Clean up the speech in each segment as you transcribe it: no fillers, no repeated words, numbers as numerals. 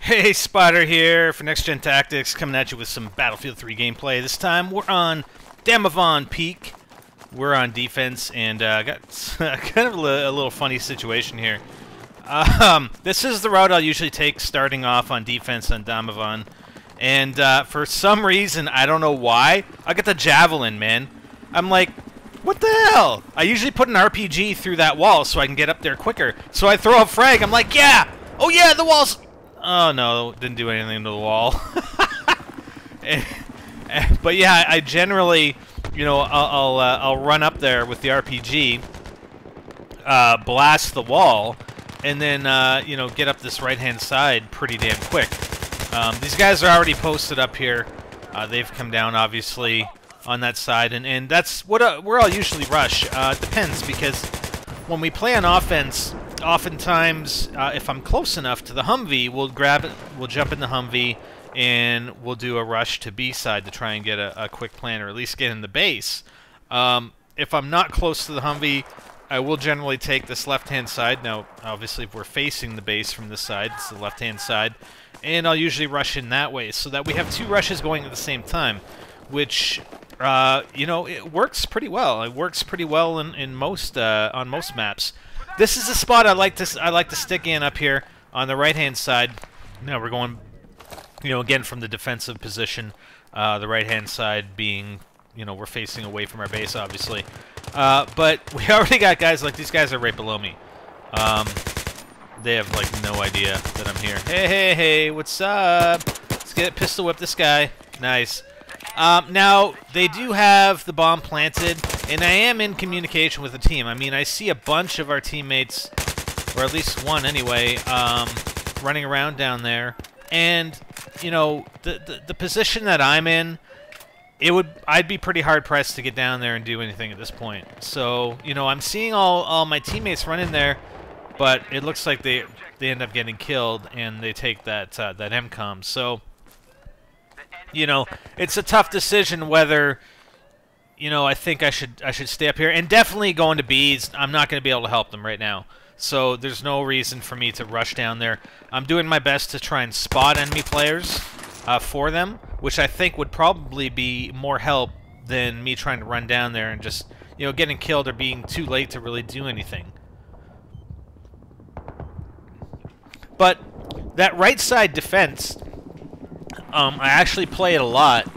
Hey, Spotter here for NextGenTactics, coming at you with some Battlefield 3 gameplay. This time we're on Damavand Peak. We're on defense, and got kind of a little funny situation here. This is the route I'll usually take starting off on defense on Damavand. And for some reason, I don't know why, I get the javelin, man. I'm like, what the hell? I usually put an RPG through that wall so I can get up there quicker. So I throw a frag, I'm like, yeah! Oh yeah, the wall's... Oh no, didn't do anything to the wall. But yeah, I generally, you know, I'll run up there with the RPG, blast the wall, and then you know, get up this right-hand side pretty damn quick. These guys are already posted up here. They've come down obviously on that side, and that's what where I'll usually rush. It depends, because when we play on offense, oftentimes, if I'm close enough to the Humvee, we'll grab it, we'll jump in the Humvee, and we'll do a rush to B side to try and get a quick plan, or at least get in the base. If I'm not close to the Humvee, I will generally take this left-hand side. Now, obviously, if we're facing the base from this side, it's the left-hand side, and I'll usually rush in that way, so that we have two rushes going at the same time, which... you know, it works pretty well. It works pretty well in most on most maps. This is the spot I like to stick in up here on the right-hand side. Now we're going, you know, again from the defensive position. The right-hand side being, you know, we're facing away from our base, obviously. But we already got guys like these guys are right below me. They have like no idea that I'm here. Hey, hey, hey! What's up? Let's get pistol whip this guy. Nice. Now, they do have the bomb planted, and I am in communication with the team. I mean, I see a bunch of our teammates, or at least one anyway, running around down there. And, you know, the position that I'm in, I'd be pretty hard-pressed to get down there and do anything at this point. So, you know, I'm seeing all my teammates run in there, but it looks like they end up getting killed, and they take that MCOM. So... you know, it's a tough decision whether, you know, I think I should stay up here. And definitely going to B's, I'm not going to be able to help them right now. So there's no reason for me to rush down there. I'm doing my best to try and spot enemy players for them, which I think would probably be more help than me trying to run down there and just, you know, getting killed or being too late to really do anything. But that right side defense... I actually play it a lot,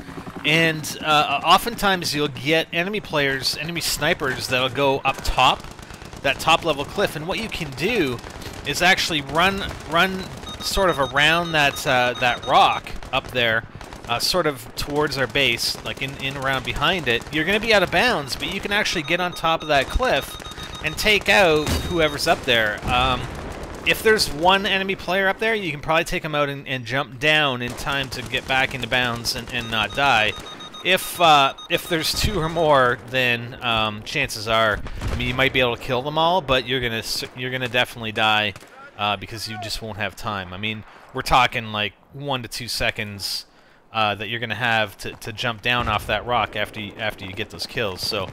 and oftentimes you'll get enemy players, enemy snipers that'll go up top, that top level cliff, and what you can do is actually run sort of around that rock up there, sort of towards our base, like in around behind it. You're going to be out of bounds, but you can actually get on top of that cliff and take out whoever's up there. If there's one enemy player up there, you can probably take him out and jump down in time to get back into bounds and not die. If there's two or more, then chances are, I mean, you might be able to kill them all, but you're gonna definitely die because you just won't have time. I mean, we're talking like 1 to 2 seconds that you're gonna have to jump down off that rock after you get those kills. So.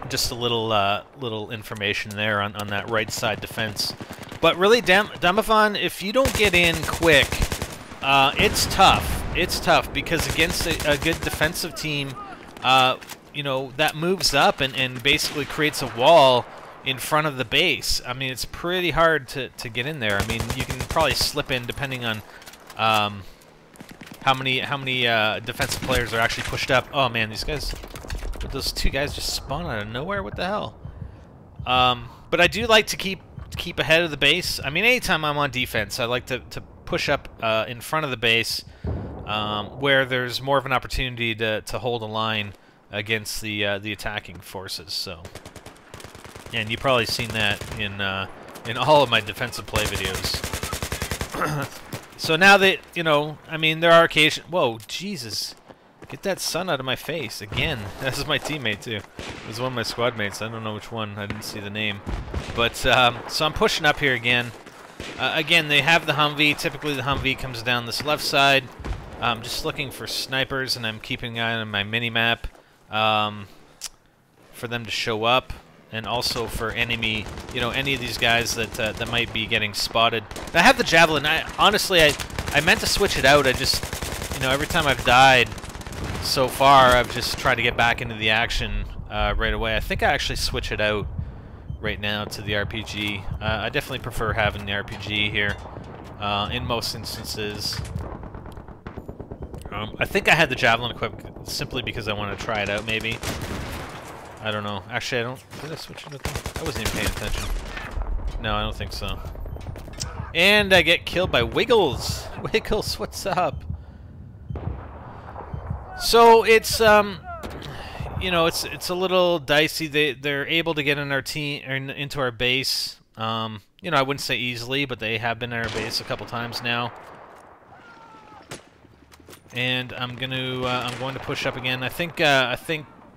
Just a little information there on that right side defense. But really, Damavand, if you don't get in quick, it's tough. It's tough because against a good defensive team, you know, that moves up and basically creates a wall in front of the base. I mean, it's pretty hard to get in there. I mean, you can probably slip in depending on how many defensive players are actually pushed up. Oh man, these guys... but those two guys just spawn out of nowhere. What the hell? But I do like to keep ahead of the base. I mean, anytime I'm on defense, I like to push up in front of the base, where there's more of an opportunity to hold a line against the attacking forces. So, and you've probably seen that in all of my defensive play videos. So now that, you know, I mean, there are occasions. Whoa, Jesus. Get that sun out of my face. Again, this is my teammate, too. It was one of my squad mates. I don't know which one. I didn't see the name. But, so I'm pushing up here again. Again, they have the Humvee. Typically, the Humvee comes down this left side. I'm just looking for snipers, and I'm keeping an eye on my mini-map for them to show up. and also for enemy, you know, any of these guys that that might be getting spotted. I have the javelin. Honestly, I meant to switch it out. I just, you know, every time I've died so far, I've just tried to get back into the action right away. I think I actually switch it out right now to the RPG. I definitely prefer having the RPG here in most instances. I think I had the javelin equipped simply because I wanted to try it out, maybe. I don't know. Actually, I don't... Did I switch it out? I wasn't even paying attention. No, I don't think so. And I get killed by Wiggles. Wiggles, what's up? So it's you know, it's a little dicey. They're able to get in our team or into our base. You know, I wouldn't say easily, but they have been in our base a couple times now. And I'm going to push up again. I think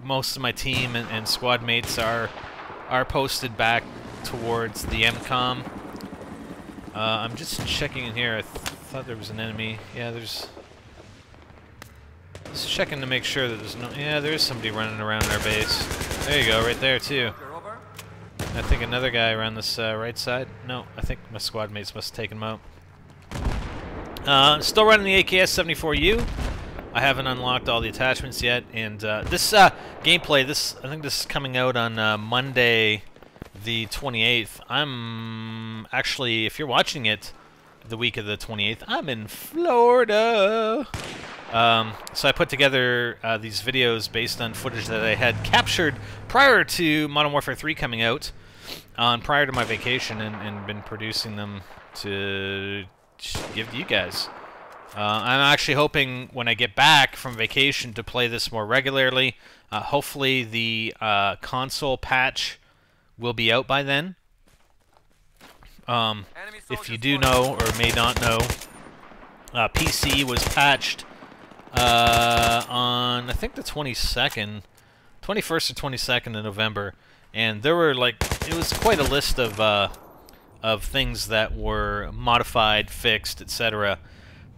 most of my team and squad mates are posted back towards the MCOM. I'm just checking in here. I thought there was an enemy. Yeah, there's... Just checking to make sure that there's no... Yeah, there is somebody running around in our base. There you go, right there too. I think another guy around this right side. No, I think my squad mates must have taken him out. Still running the AKS-74U. I haven't unlocked all the attachments yet, and this gameplay, I think this is coming out on Monday, the 28th. I'm actually, if you're watching it, the week of the 28th, I'm in Florida. So I put together these videos based on footage that I had captured prior to Modern Warfare 3 coming out, prior to my vacation, and been producing them to give to you guys. I'm actually hoping when I get back from vacation to play this more regularly. Hopefully the console patch will be out by then. If you do know or may not know, PC was patched on I think the 21st or 22nd of November, and there were like, it was quite a list of things that were modified, fixed, etc.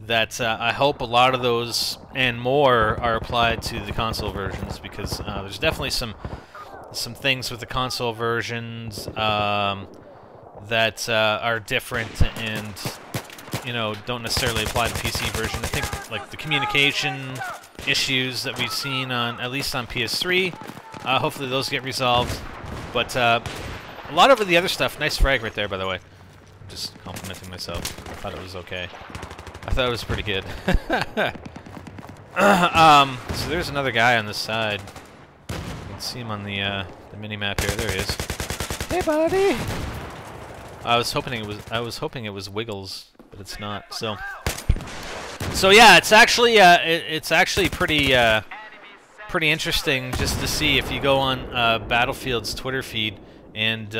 That I hope a lot of those and more are applied to the console versions, because there's definitely some things with the console versions that are different and, you know, don't necessarily apply to the PC version. I think like the communication issues that we've seen on, at least on PS3, hopefully those get resolved. But a lot of the other stuff, nice frag right there, by the way. Just complimenting myself. I thought it was okay. I thought it was pretty good. So there's another guy on this side. You can see him on the mini-map here. There he is. Hey, buddy! I was hoping it was Wiggles, but it's not. So yeah, it's actually pretty interesting just to see if you go on Battlefield's Twitter feed and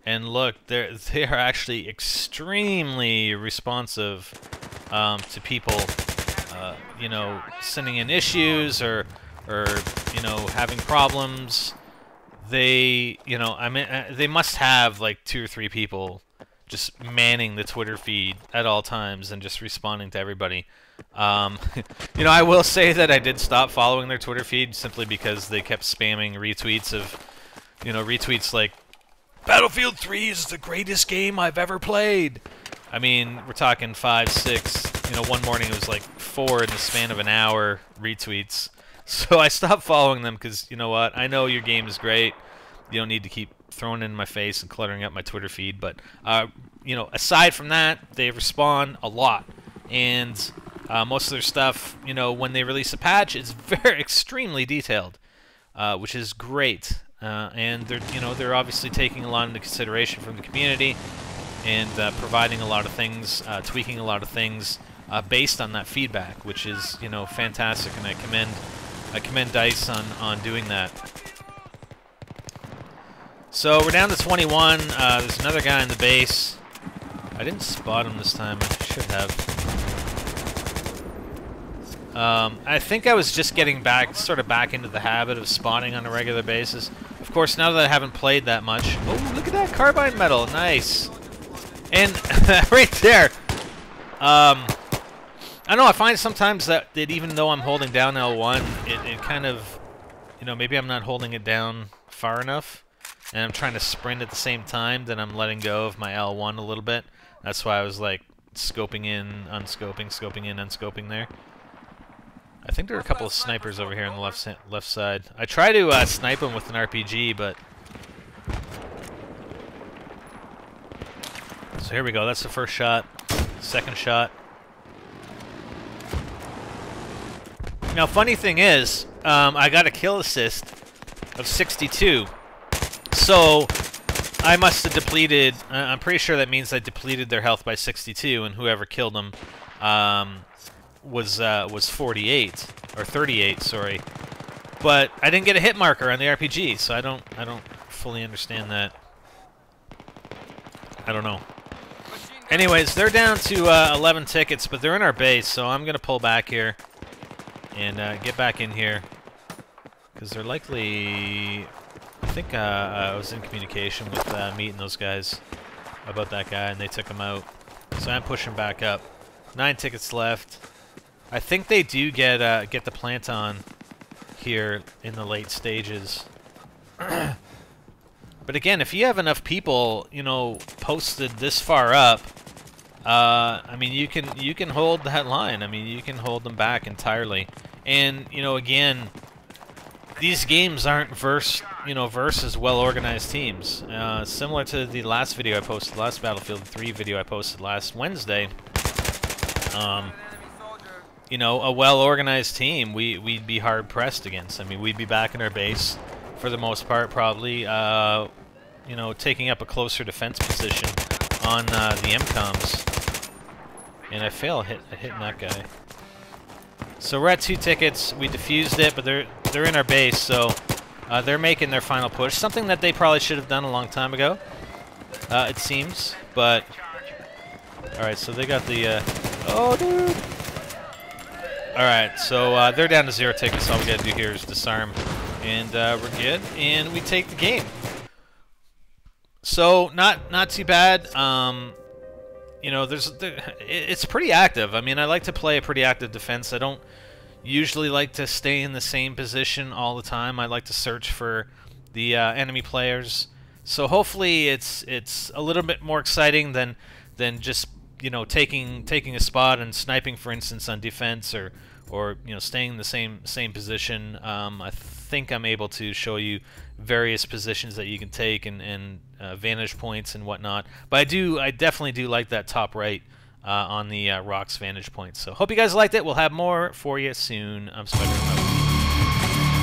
look, they are actually extremely responsive to people, you know, sending in issues or you know, having problems. They, you know, I mean, they must have like 2 or 3 people just manning the Twitter feed at all times and just responding to everybody. You know, I will say that I did stop following their Twitter feed simply because they kept spamming retweets of, you know, retweets like, Battlefield 3 is the greatest game I've ever played. I mean, we're talking 5, 6, you know, one morning it was like 4 in the span of an hour retweets. So I stopped following them because, you know what, I know your game is great. You don't need to keep throwing it in my face and cluttering up my Twitter feed. But, you know, aside from that, they respond a lot. And most of their stuff, you know, when they release a patch, it's very extremely detailed, which is great. And they're, you know, they're obviously taking a lot into consideration from the community and providing a lot of things, tweaking a lot of things based on that feedback, which is, you know, fantastic, and I commend DICE on doing that. So we're down to 21. There's another guy in the base. I didn't spot him this time. I should have. I think I was just getting sort of back into the habit of spawning on a regular basis. Of course, now that I haven't played that much... Oh, look at that carbine medal. Nice. And right there... I don't know, I find sometimes that even though I'm holding down L1, it kind of... You know, maybe I'm not holding it down far enough. and I'm trying to sprint at the same time, then I'm letting go of my L1 a little bit. That's why I was like scoping in, unscoping, scoping in, unscoping there. I think there are a couple of snipers over here on the left side. I try to snipe them with an RPG, but... So here we go, that's the first shot. Second shot. Now, funny thing is, I got a kill assist of 62. So, I must have depleted... I'm pretty sure that means I depleted their health by 62, and whoever killed them was 48. Or 38, sorry. But I didn't get a hit marker on the RPG, so I don't fully understand that. I don't know. Anyways, they're down to 11 tickets, but they're in our base, so I'm going to pull back here and get back in here. Because they're likely... I think I was in communication with Meat and those guys about that guy, and they took him out. So I'm pushing back up. 9 tickets left. I think they do get the plant on here in the late stages. But again, if you have enough people, you know, posted this far up, I mean, you can hold that line. I mean, you can hold them back entirely. And you know, again, these games aren't versus well-organized teams. Similar to the last video I posted, last Battlefield 3 video I posted last Wednesday. You know, a well-organized team, we'd be hard-pressed against. I mean, we'd be back in our base for the most part, probably, you know, taking up a closer defense position on the MCOMs. And I fail at hitting that guy. So we're at 2 tickets. We defused it, but they're in our base, so they're making their final push. Something that they probably should have done a long time ago, it seems. But all right, so they got the. Oh, dude. All right, so they're down to 0 tickets. All we gotta do here is disarm, and we're good, and we take the game. So not too bad. You know, it's pretty active. I mean, I like to play a pretty active defense. I don't usually like to stay in the same position all the time. I like to search for the enemy players. So hopefully it's a little bit more exciting than just, you know, taking a spot and sniping, for instance, on defense, or you know, staying in the same position. I think I'm able to show you various positions that you can take and vantage points and whatnot. But I definitely do like that top right on the rocks vantage point. So hope you guys liked it. We'll have more for you soon. I'm Spider-Man.